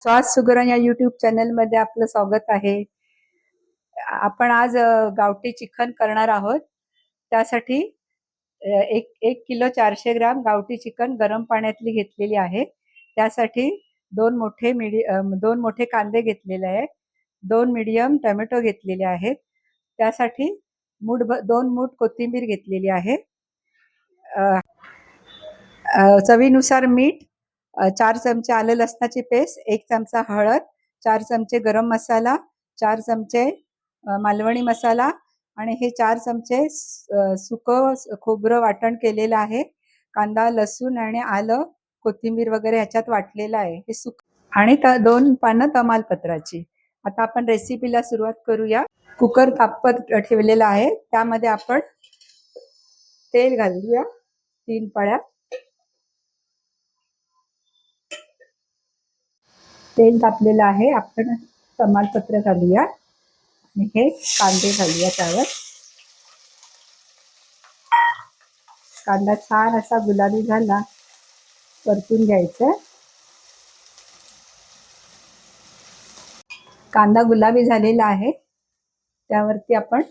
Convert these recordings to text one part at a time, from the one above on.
स्वाद सुगरण या यूट्यूब चॅनलमध्ये आपलं स्वागत आहे. आपण आज गावठी चिकन करणार आहोत. त्यासाठी एक एक किलो 400 ग्राम गावठी चिकन गरम पाण्यातली घेतलेली आहे. त्यासाठी दोन मोठे कांदे घेतलेले आहेत. 2 मीडियम टोमॅटो घेतलेले आहेत. त्यासाठी दोन मूठ कोथिंबीर घेतलेली आहे. चवीनुसार मीठ, 4 चमचे आलं लसणाची पेस्ट, 1 चमचा हळद, 4 चमचे गरम मसाला, 4 चमचे मालवणी मसाला आणि हे 4 चमचे सुकं खोबरं वाटण केलेलं आहे. कांदा, लसूण आणि आलं, कोथिंबीर वगैरे ह्याच्यात वाटलेलं आहे. हे आणि 2 पानं तमालपत्राची. आता आपण रेसिपीला सुरुवात करूया. कुकर तापत ठेवलेला आहे. त्यामध्ये आपण तेल घालूया 3 पळ्या. तेल तापलेलं आहे. आपण तमालपत्र घालूया आणि हे कांदे घालूया त्यावर. कांदा छान असा गुलाबी झाला परतून घ्यायचा. कांदा गुलाबी झालेला आहे. त्यावरती आपण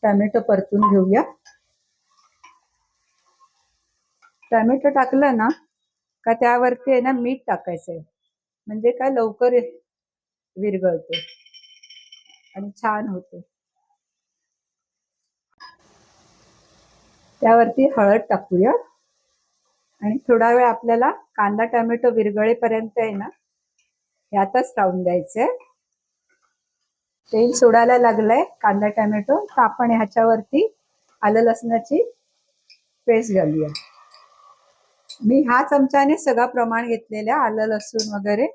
टोमॅटो परतून घेऊया. टोमॅटो टाकलं ना का त्यावरती आहे ना मीठ टाकायचंय, म्हणजे काय लवकर विरघळतो आणि छान होतो. त्यावरती हळद टाकूया आणि थोडा वेळ आपल्याला कांदा टोमॅटो विरघळेपर्यंत आहे ना यातच राहून द्यायचंय. तेल सोडायला लागलंय कांदा टोमॅटो, तर आपण ह्याच्यावरती आलं लसणाची पेस्ट घालूया. मी ह्या चमच्याने सगळं प्रमाण घेतलेलं आहे, आलं लसूण वगैरे.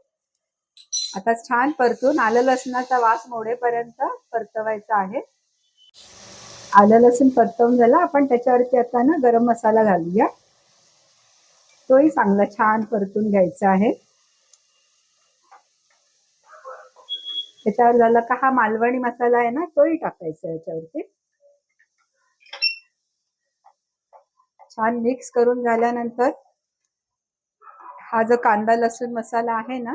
आता छान परतून आलं लसणाचा वास मोडेपर्यंत परतवायचा आहे. आलं लसूण परतवून झाला. आपण त्याच्यावरती आता ना गरम मसाला घालूया. तोही चांगला छान परतून घ्यायचा आहे. त्याच्यावर झालं का हा मालवणी मसाला आहे ना तोही टाकायचा याच्यावरती. छान मिक्स करून झाल्यानंतर हा जो कांदा लसूण मसाला आहे ना,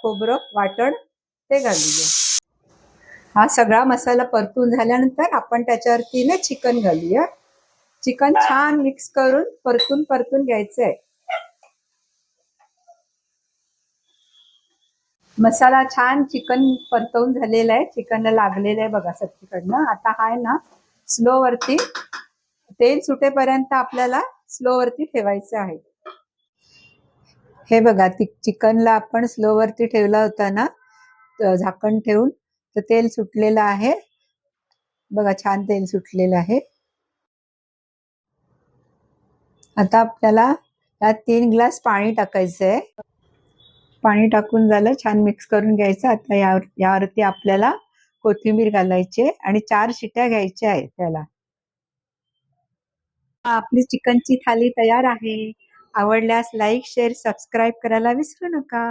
खोबरं वाटण, ते घालूया. हा सगळा मसाला परतून झाल्यानंतर आपण त्याच्यावरती ना चिकन घालूया. चिकन छान मिक्स करून परतून घ्यायचंय. मसाला छान चिकन परतवून झालेला आहे. चिकनला लागलेलं आहे बघा सगळीकडनं. आता हा आहे ना स्लो वरती तेल सुटेपर्यंत आपल्याला स्लो वरती ठेवायचं आहे. हे बघा चिकनला आपण स्लो वरती ठेवला होता ना झाकण ठेवून, तर तेल सुटलेलं आहे बघा. छान तेल सुटलेलं आहे. आता आपल्याला यात 3 ग्लास पाणी टाकायचंय. पाणी टाकून झालं, छान मिक्स करून घ्यायचं. आता यावरती आपल्याला कोथिंबीर घालायची आणि 4 शिट्या घ्यायच्या आहेत त्याला. आपली चिकनची थाली तयार आहे. आवडल्यास लाईक, शेअर, सबस्क्राईब करायला विसरू नका.